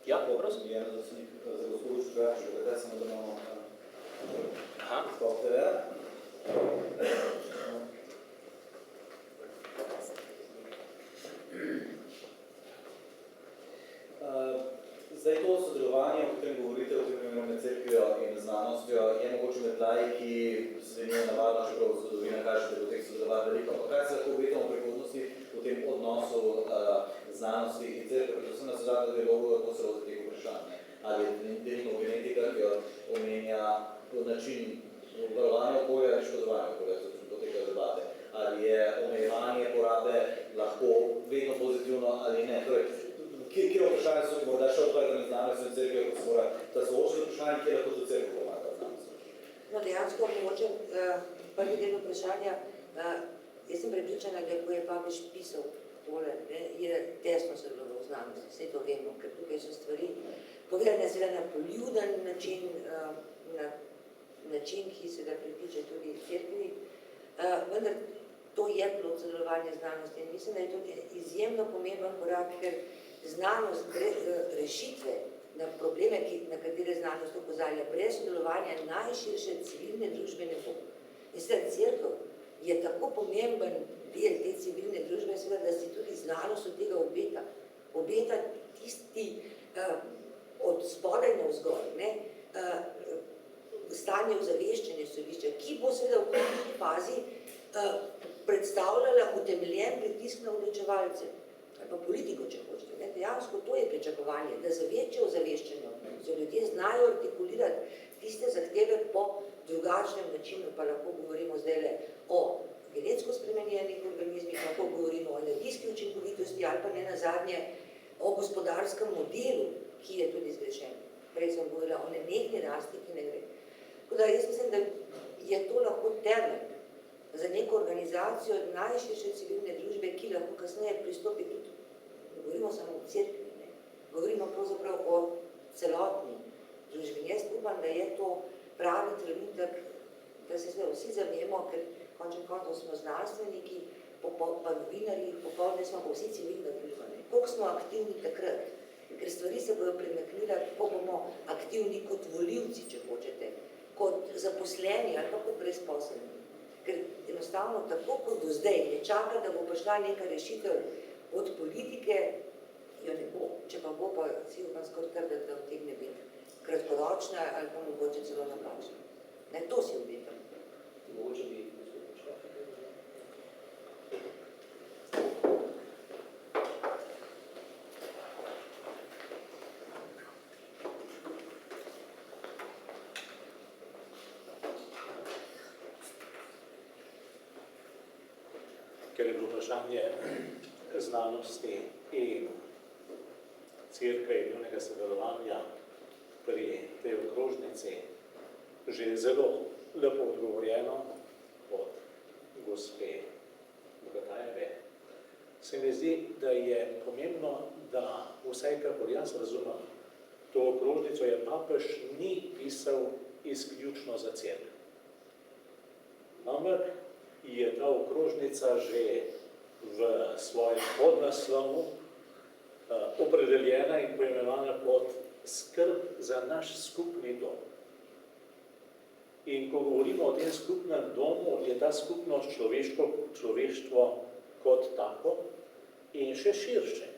Ja, prosim. Ja, za gospodu Šugaču, da samo da imamo Stop TV. Zdaj to sodelovanje, o katerem govorite, o tem med cerkvijo in znanostjo, je mogoče med laiki, zvenijo navadno, čeprav zgodovina kaže, da je v teh sodelovanj veliko. Kaj se lahko obetamo v prihodnosti v tem odnosu znanosti in cerkve, predvsem na sodobnem dialogu, kako se lote teh vprašanj? Ali je delimo genetika, ki jo omenja način varovanja okolja ali škodovanja okolja, do tega debate? Ali je omejevanje porabe lahko vedno pozitivno ali ne? Torej, kje vprašanje so morda še odprte med znanost in cerkvijo, ko se mora ta soočiti vprašanje, kje lahko to cerkev pomaga znanost? No, dejansko mogoče prvi del vprašanja, jaz sem prepričana, da ko je papež pisal tole, je tesno sodeloval v znanosti, vse to vemo, ker tukaj so stvari povedane seveda na poljuden način, na način, ki se da pritiče tudi cerkvi, vendar to je plod sodelovanja znanosti in mislim, da je to izjemno pomemben korak, ker znanost, rešitve na probleme, na katere znanost opozarja, brez sodelovanja najširše civilne družbe ne bo. In seveda cerkev je tako pomemben del te civilne družbe, seveda, da si tudi znanost od tega obeta. Obeta tisti od spodaj na vzgor, stanje ozaveščenja sodišča, ki bo seveda v končni fazi predstavljala utemeljen pritisk na odločevalce, ali pa politiko, če hočete. Dejansko to je pričakovanje, da za večje ozaveščenje, so ljudje znajo artikulirati tiste zahteve po drugačnem načinu, pa lahko govorimo zdaj o genetsko spremenjenih organizmih, lahko govorimo o energijski učinkovitosti ali pa ne nazadnje o gospodarskem modelu, ki je tudi zgrešen. Prej sem govorila o nenehni rasti, ki ne gre. Tako da jaz mislim, da je to lahko temelj za neko organizacijo najširše civilne družbe, ki lahko kasneje pristopi tudi, ne govorimo samo o cerkvi, govorimo pravzaprav o celotni družbi. Jaz upam, da je to pravi trenutek, da se vsi zavemo, ker končen kontov smo znanstveniki, pa novinarji, popoldne smo pa vsi civilna družba. Koliko smo aktivni takrat? Ker stvari se bodo premaknile, ko bomo aktivni kot volivci, če hočete, kot zaposleni ali pa kot brezposelni. Ker enostavno tako kot do zdaj ne čaka, da bo prišla neka rešitev od politike, jo ne bo. Če pa bo, pa si upam skoraj trditi, da vtegne biti kratkoročna ali pa mogoče celo napačna. Ne, to si obetam. Mogoče bi ker je bilo vprašanje znanosti in cerkve in njunega sodelovanja pri tej okrožnici že zelo lepo odgovorjeno od gospe Bogatajeve. Se mi zdi, da je pomembno, da vsaj kakor jaz razumem, to okrožnico je papež ni pisal izključno za cerkev. Ampak je ta okrožnica že v svojem podnaslovu opredeljena in poimenovana kot skrb za naš skupni dom. In ko govorimo o tem skupnem domu, je ta skupnost človeštvo kot tako in še širše.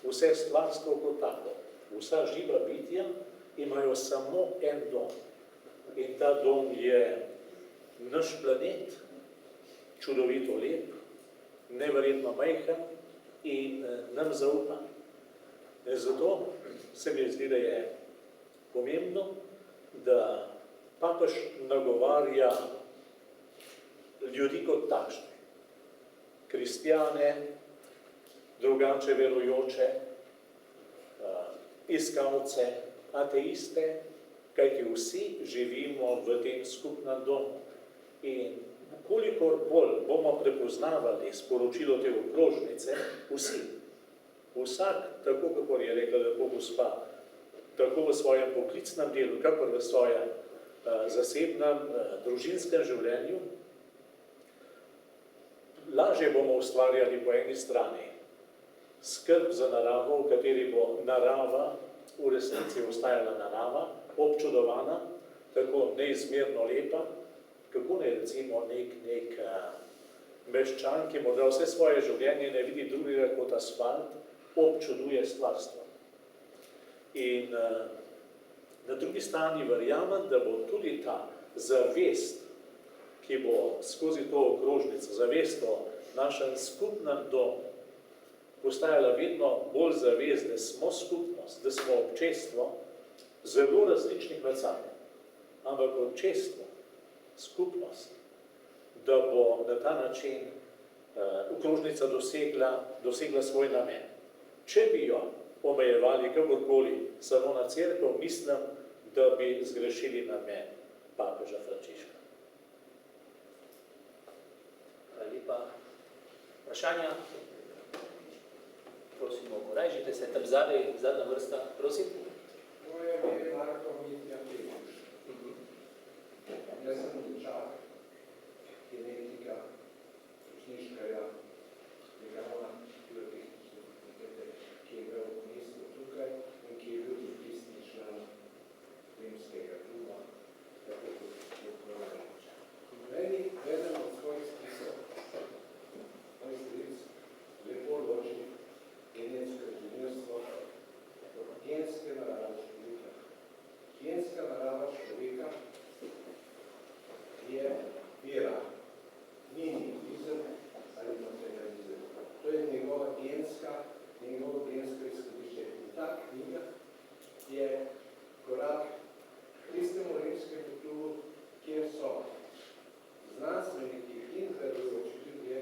Vse stvarstvo kot tako. Vsa živa bitja imajo samo en dom. In ta dom je naš planet, čudovito lep, neverjetno majhen in nam zaupan. Zato se mi zdi, da je pomembno, da papež nagovarja ljudi kot takšne, kristjane, drugače verujoče, iskalce, ateiste, kajti vsi živimo v tem skupnem domu. In kolikor bolj bomo prepoznavali sporočilo te okrožnice, vsi, vsak, tako kako je rekla lepo gospa, tako v svojem poklicnem delu, kakor v svojem zasebnem, družinskem življenju, lažje bomo ustvarjali po eni strani skrb za naravo, v kateri bo narava, v resnici ostajala narava, občudovana, tako neizmerno lepa, kako ne recimo nek meščan, ki morda vse svoje življenje ne vidi drugega kot asfalt, občuduje stvarstvo. In na drugi strani verjamem, da bo tudi ta zavest, ki bo skozi to okrožnico, zavest o našem skupnem domu, postajala vedno bolj zavest, da smo skupnost, da smo občestvo zelo različnih med sabo, ampak občestvo, skupnost, da bo na ta način okrožnica dosegla svoj namen. Če bi jo omejevali kakorkoli samo na cerkev, mislim, da bi zgrešili namen papeža Frančiška. Hvala lepa. Vprašanja? Prosimo, korajžite se, tam zadaj, zadnja vrsta, prosim. Moje ime je Marko Mitja Petrič. Jaz sem dečak, genetika, knjiškarja, legala, pirotehnične fakultete, ki je bil v mestu tukaj in ki je bil dopisni član rimskega kluba, tako kot je Korajžič. Meni eden od svojih spisov, moj stric, lepo loči genetsko inženirstvo od genske narave človeka. Genska narava človeka je vera, ni nihilizem ali materializem. To je njegovo gensko izhodišče. In ta knjiga je korak k tistemu rimskemu klubu, kjer so znanstveniki in verujoči ljudje,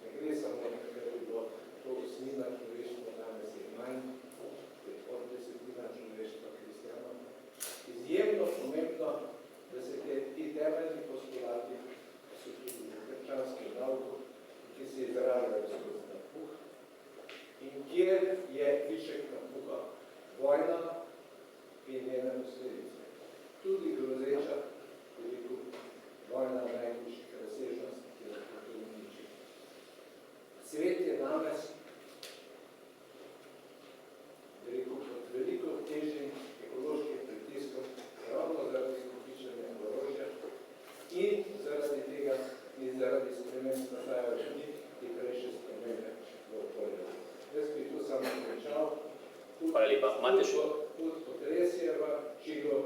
ne gre samo nekaj, bi bilo to osmina človeštva, danes je manj, od desetina človeštva kristjanov. Izjemno pomembno, da se ti temeljni postulati, ki so tudi v krščanskem nauku, ki se izražajo skozi napuh, in kjer je višek napuha vojna in njene posledice. Tudi grozeča, veliko vojna najvišjih razsežnosti, ki lahko to uniči. Svet je danes pod veliko težjim ekološkim pritiskom, ravno zaradi kopičenja orožja in zaradi tega in zaradi sprememb nastajajo tudi hitrejše spremembe v okolju. Jaz bi tu samo končal. Hvala lepa. Mateš? Put potresje v Čiglu,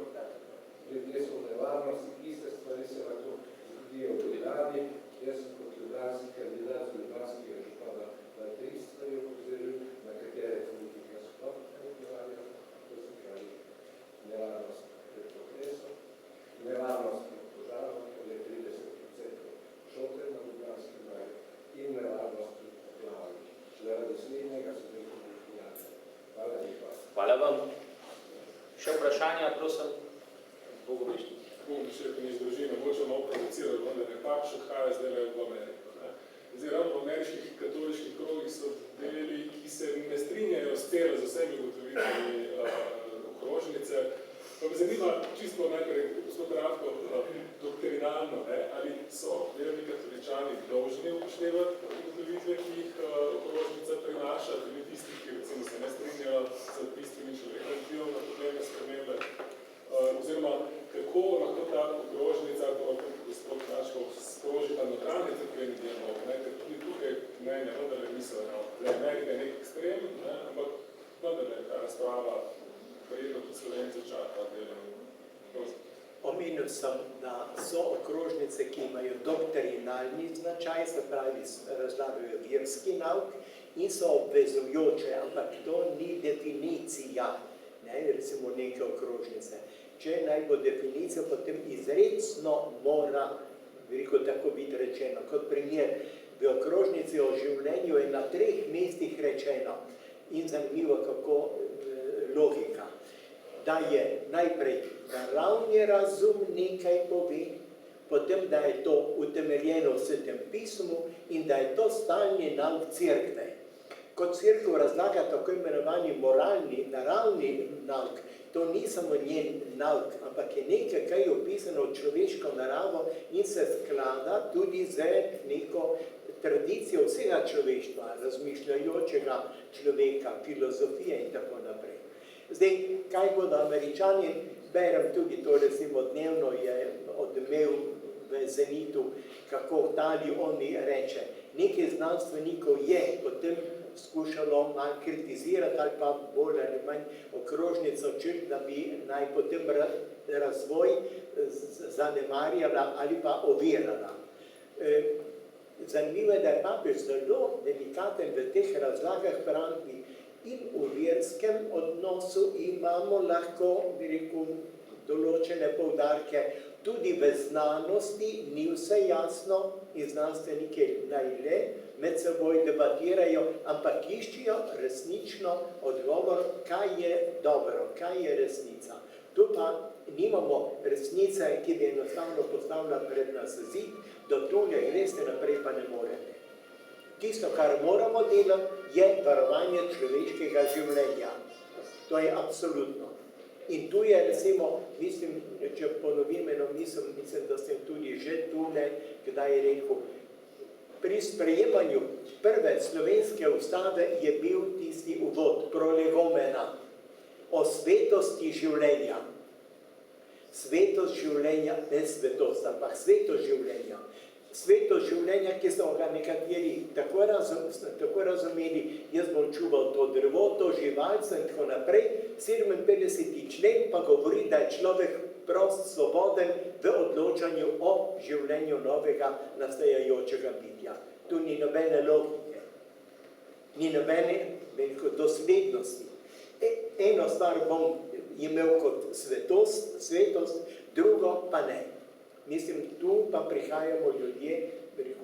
ljudje so v nevarnosti, iste stvari se lahko zgodijo v Ljubljani. Jaz sem kot ljubljanski kandidat z ljubljanskega župana na 3 stvari opozoril, na katere politike sploh ne odgovarjajo, to se pravi nevarnost pred potresom, nevarnost pred požarom, ker je 30% šote na ljubljanskem kraju, in nevarnost pred poplavami. Zaradi slednjega so veliko odgovarjali. Hvala lepa. Hvala vam. Še vprašanja, prosim. Bogovišči. Še ko mi združi, mogoče malo provocirati, vendar ne pač odhaja zdaj v Ameriko. Zdaj, ravno v ameriških katoliških krogih so deli, ki se ne strinjajo z vsemi ugotovitvami okrožnice. Pa me zanima čisto najprej, gospod Radko, doktrinalno, ali so verni katoličani dolžni upoštevati ugotovitve, ki jih okrožnica prinaša, tudi tisti, ki recimo se ne strinjajo z bistvenim človekovim vplivom na podnebne spremembe, oziroma kako lahko ta okrožnica, kot gospod Kračkov, sproži ta notranje crkveni dialog, ker tudi tukaj mnenja vendarle niso, Amerika je nek ekstrem, ampak vendarle ta razprava verjetno tudi Slovence čaka delom. Omenil sem, da so okrožnice, ki imajo doktrinalni značaj, se pravi, razlagajo verski nauk in so obvezujoče, ampak to ni definicija, recimo neke okrožnice. Če naj bo definicija, potem izrecno mora, veliko tako biti rečeno. Kot primer, v okrožnici o življenju je na 3 mestih rečeno in zanimivo kako logika, da je najprej naravni razum nekaj pove, potem da je to utemeljeno v Svetem pismu in da je to stalni nauk cerkve. Kot cerkev razlaga tako imenovani moralni, naravni nauk, to ni samo njen nauk, ampak je nekaj, kaj je opisano v človeško naravo in se sklada tudi z neko tradicijo vsega človeštva, razmišljajočega človeka, filozofije in tako naprej. Zdaj, kaj bodo Američani, berem tudi to, recimo dnevno je Odmev v Zenitu, kako tali oni reče, nekaj znanstvenikov je potem skušalo malo kritizirati ali pa bolj ali manj okrožnico črt, da bi naj potem razvoj zanemarjala ali pa ovirala. Zanimivo je, da je papež zelo delikaten v teh razlagah pravi, in v verskem odnosu imamo lahko, bi rekel, določene poudarke, tudi v znanosti ni vse jasno in znanstveniki naj le med seboj debatirajo, ampak iščijo resnično odgovor, kaj je dobro, kaj je resnica. Tu pa nimamo resnice, ki bi enostavno postavila pred nas zid, do tole greste, naprej pa ne morete. Tisto, kar moramo delati, je varovanje človeškega življenja. To je absolutno. In tu je, recimo, mislim, če ponovim eno misel, mislim, da sem tudi že tule, kdaj je rekel, pri sprejemanju prve slovenske ustave je bil tisti uvod prolegomena o svetosti življenja. Svetost življenja, ne svetost, ampak svetost življenja. Svetost življenja, ki so ga nekateri tako razumeli, jaz bom čuval to drevo, to živalce in tako naprej. 57. člen pa govori, da je človek prost, svoboden v odločanju o življenju novega nastajajočega bitja. Tu ni nobene logike, ni nobene doslednosti. Eno stvar bom imel kot svetost, drugo pa ne. Mislim, tu pa prihajamo ljudje,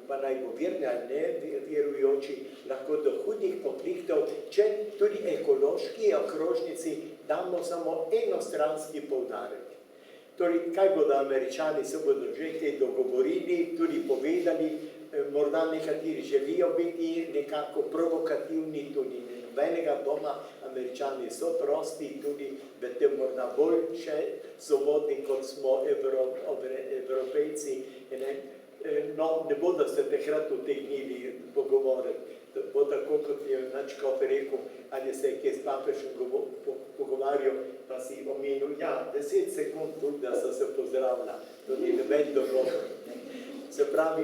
pa naj bo verni ali ne verujoči, lahko do hudih konfliktov, če tudi ekološki okrožnici damo samo enostranski poudarek. Torej, kaj bodo Američani, se bodo že kaj dogovorili, tudi povedali, morda nekateri želijo biti nekako provokativni, tudi nobenega doma, Američani so prosti, tudi v tem morda bolj še svobodni, kot smo Evropejci. No, ne bodo se takrat utegnili pogovoriti. Bo tako, kot je Načkov rekel, ali se je kje s papežem pogovarjal, pa si omenil, ja, 10 sekund, da so se pozdravila, to ni noben dogovor. Se pravi,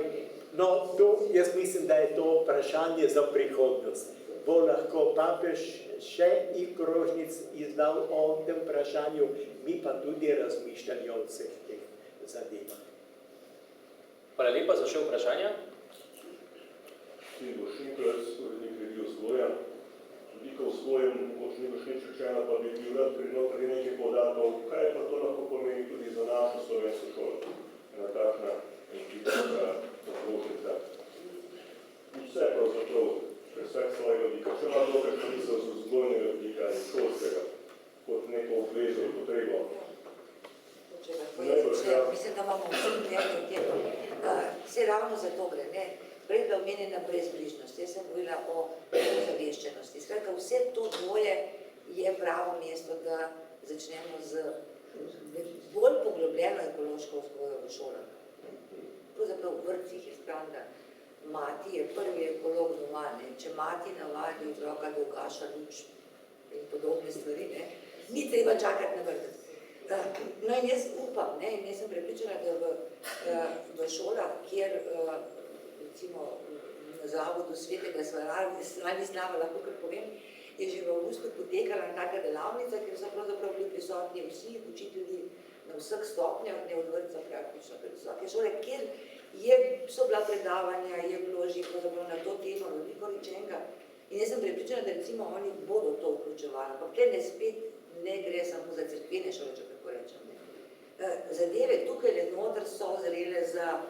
no, tu jaz mislim, da je to vprašanje za prihodnost. Bo lahko papež še i krožnic izdal o tem vprašanju, mi pa tudi razmišljali o vseh teh zadevah. Hvala lepa za še vprašanja. Sin Bošnikov, urednik revije Vzgoja. Velika vzgoja, mogoče ni boš nič rečena, pa bi bil rad pri nekaj podatkov, kaj pa to lahko pomeni tudi za našo slovensko šolo. Ena takšna enklička okrožnica. Vse pravzaprav, vseh svojega vidika. Če ima to, kakšno misel z vzgojnega vidika in šolskega, kot neko obvezo in potrebo. Mislim, da imamo vsi mnenje o tem. Se ravno za to gre, ne? Prej bila omenjena brezbrižnost, jaz sem govorila o zaveščenosti. Skratka, vse to dvoje je pravo mesto, da začnemo z bolj poglobljeno ekološko vzgojo v šolah. Pravzaprav v vrtcih je spravljena. Mati je prvi ekolog doma, ne? Če mati navadi otroka, da ugaša luč in podobne stvari, ne? Ni treba čakati na vrtec. No in jaz upam, ne, in jaz sem prepričana, da v šolah, kjer recimo na zavodu Svetega Stanislava, lahko kar povem, je že v avgustu potekala taka delavnica, kjer so pravzaprav bili prisotni vsi učitelji na vseh stopnjah, ne od vrtca praktično pred vsake šole, kjer so bila predavanja, je bilo že pravzaprav na to temo veliko rečenega. In jaz sem prepričana, da recimo oni bodo to vključevali, ampak tle ne gre samo za cerkvene šole, če tako rečem. Zadeve tukaj le noter so zrele za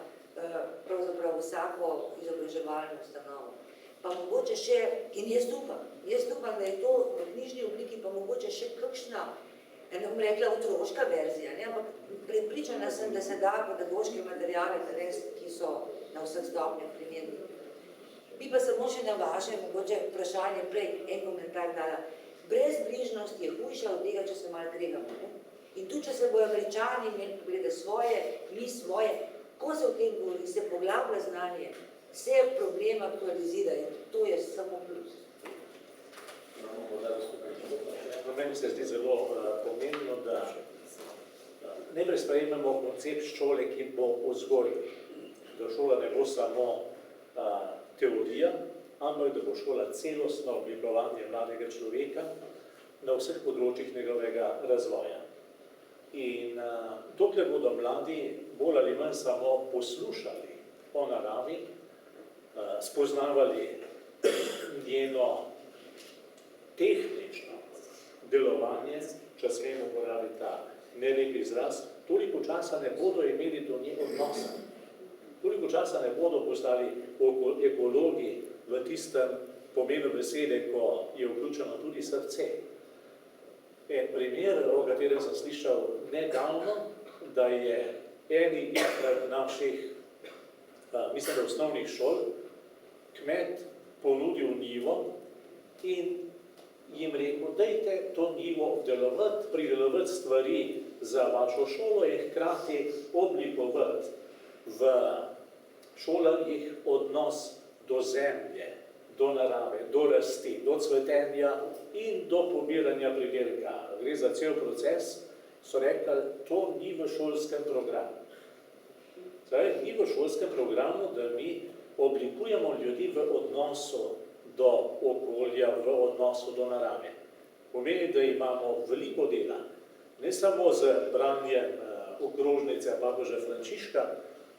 pravzaprav vsako izobraževalno ustanovo. Pa mogoče še, in jaz upam, da je to v knjižni obliki, pa mogoče še kakšna, ne bom rekla otroška verzija, ne, ampak prepričana sem, da se da pedagoške materijale, ki so na vseh stopnjah primerni. Bi pa samo še na vaše mogoče vprašanje prej en komentar dala. Brezbrižnost je hujša od tega, če se malo kregamo. Ne? In tu, če se bojo Američani imeli poglede svoje, mi svoje, ko se o tem govori, se poglablja znanje, se problem aktualizira in to je samo plus. Meni se zdi zelo pomembno, da najprej sprejmemo koncept šole, ki bo vzgojil. Da šola ne bo samo teorija, ampak da bo šola celostno oblikovanje mladega človeka na vseh področjih njegovega razvoja. In dokler bodo mladi bolj ali manj samo poslušali o naravi, spoznavali njeno tehnično delovanje, če smemo uporabiti ta nelep izraz, toliko časa ne bodo imeli do nje odnosa. Toliko časa ne bodo postali ekologi v tistem pomenu besede, ko je vključeno tudi srce. En primer, o katerem sem slišal nedavno, da je eni izmed naših, mislim, da osnovnih šol, kmet ponudil njivo in jim rekel, dajte to njivo obdelovati, pridelovati stvari za vašo šolo in hkrati oblikovati v šolah odnos do zemlje, do narave, do rasti, do cvetenja in do pobiranja pridelka. Gre za cel proces, so rekli, to ni v šolskem programu. Zdaj, ni v šolskem programu, da mi oblikujemo ljudi v odnosu do okolja, v odnosu do narave. Pomeni, da imamo veliko dela, ne samo z branjem okrožnice papeža Frančiška,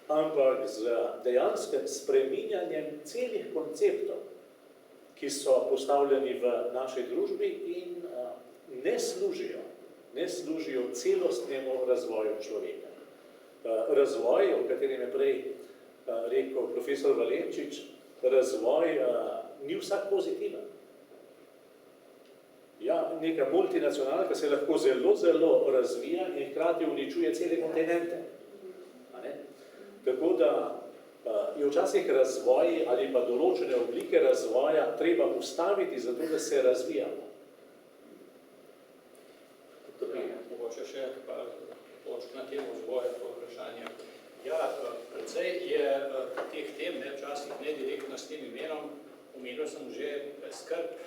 ampak z dejanskim spreminjanjem celih konceptov, ki so postavljeni v naši družbi in ne služijo celostnemu razvoju človeka. Razvoj, o katerem je prej rekel profesor Valenčič, razvoj ni vsak pozitiven. Ja, neka multinacionalka se lahko zelo, zelo razvija in hkrati uničuje cele kontinente. Tako da je včasih razvoj ali pa določene oblike razvoja treba ustaviti, zato da se razvijamo. Mogoče še par točk na temo vzgoja, to vprašanje. Ja, precej je teh tem, včasih ne direktno s tem imenom, omenil sem že skrb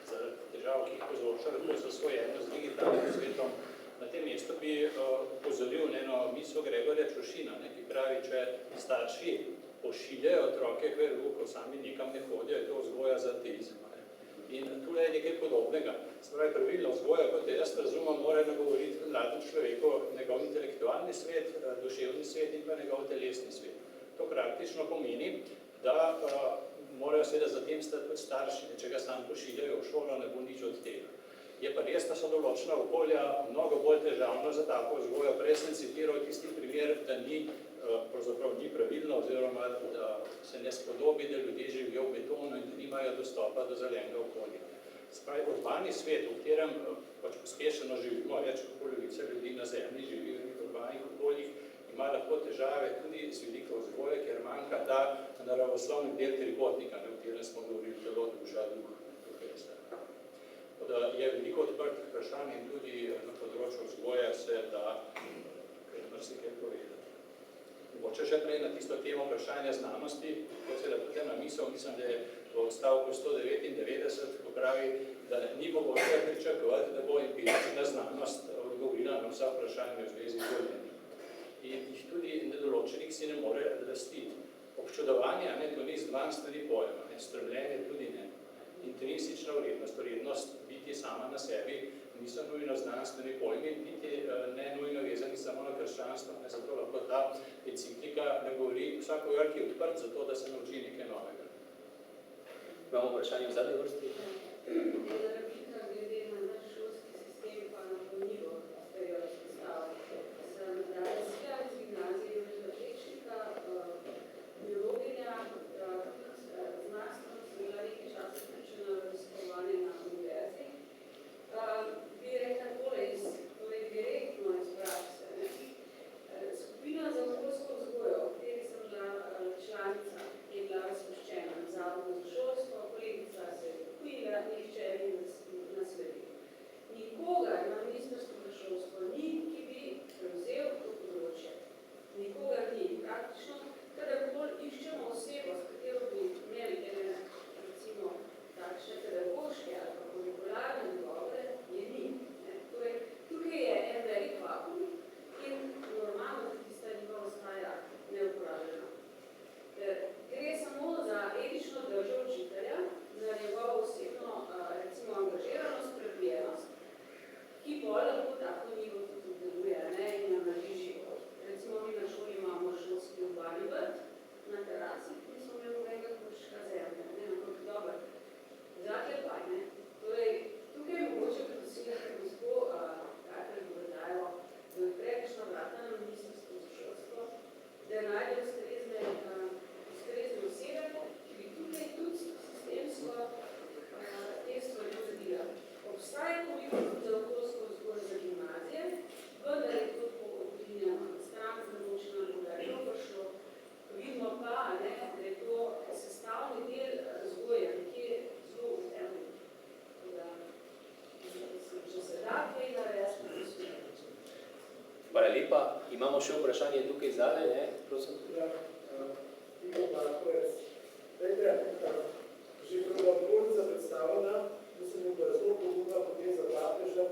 zaradi težav, ki jih povzroča zasvojenost z digitalnim svetom. Na tem mestu bi upozoril na eno misel Gregorja Čošina, ki pravi, če starši pošiljajo otroke k veru, ko sami nikam ne hodijo, je to vzgoja za ateizem. In tukaj je nekaj podobnega. Se pravi, pravilno vzgoja, kot jaz razumem, mora nagovoriti mlademu človeku njegov intelektualni svet, duševni svet in pa njegov telesni svet. To praktično pomeni, da morajo seveda za tem stati kot starši, če ga sam pošiljajo v šolo, ne bo nič od tega. Je pa res, da so določena okolja mnogo bolj težavno za tako vzgojo. Prej sem citiral tisti primer, da pravzaprav ni pravilno oziroma da se ne spodobi, da ljudje živijo v betonu in da nimajo dostopa do zelenega okolja. Spravi, urbani svet, v katerem pospešeno živimo, več kot polovica ljudi na zemlji živijo v urbanih okoljih, ima lahko težave tudi z vidika vzgoje, ker manjka ta naravoslovni del trikotnika, o katerem smo govorili, telo, duša, duh. Da je veliko odprtih vprašanj in tudi na področju vzgoje se da marsikaj povedati. Mogoče še prej na tisto temo vprašanja znanosti, ko se da tudi ena misel, mislim, da je v odstavku 199, ko pravi, da ni mogoče pričakovati, da bo empirična znanost odgovorila na vsa vprašanja v zvezi z življenjem. In jih tudi nedoločenih si ne more lastiti. Občudovanje, to ni znanstveni pojem, stremljenje tudi ne. Intrinsična vrednost biti sama na sebi, niso nujno znanstveni pojmi, niti ne nujno vezani samo na krščanstvo. Zato lahko ta enciklika ne govori vsakogar, ki je odprt za to, da se nauči nekaj novega. Imamo vprašanje v zadnji vrsti? Replika glede na naš šolski sistem, pa na polnivo, ste jo izpostavili. Sem danesija iz gimnazije Vršlečnika, biologinja, znanstveno sem bila nekaj časa vključena v raziskovanje na univerzi. Bi rekla tole direktno iz prakse. Skupina za okoljsko vzgojo, v kateri sem bila članica, je bila razpuščena na Zavodu za šolstvo, kolegica se je upokojila, nihče ni Hvala lepa. Imamo še vprašanje tukaj zadaj, ne? Prosim. Ja, Igor Markovec. Dajte, že prva govornica predstavljena, da sem bil zelo pogubna potem za Papeža,